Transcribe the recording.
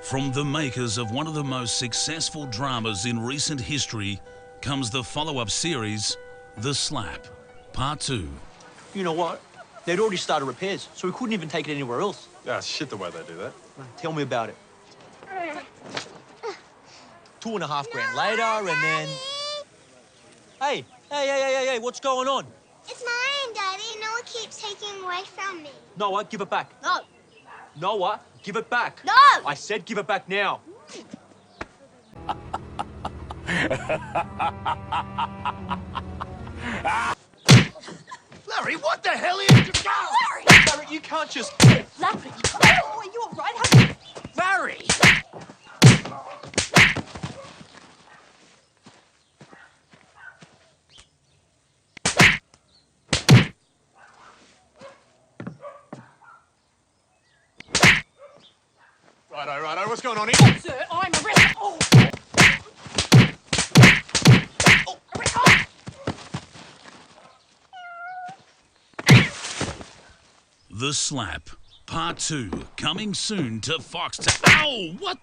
From the makers of one of the most successful dramas in recent history comes the follow-up series, The Slap, Part 2. You know what? They'd already started repairs, so we couldn't even take it anywhere else. Yeah, shit the way they do that. Tell me about it. 2.5 grand later, and then... Hey, what's going on? It's mine, Daddy. Noah keeps taking away from me. Noah, give it back. No. Noah, give it back. No! I said give it back now. Larry, what the hell are you doing? Larry, you can't just... Larry! Oh, are you all right? Larry! Righto, what's going on here? Sir, I'm arrested. Oh! The Slap, Part 2, coming soon to Fox. Ow! What?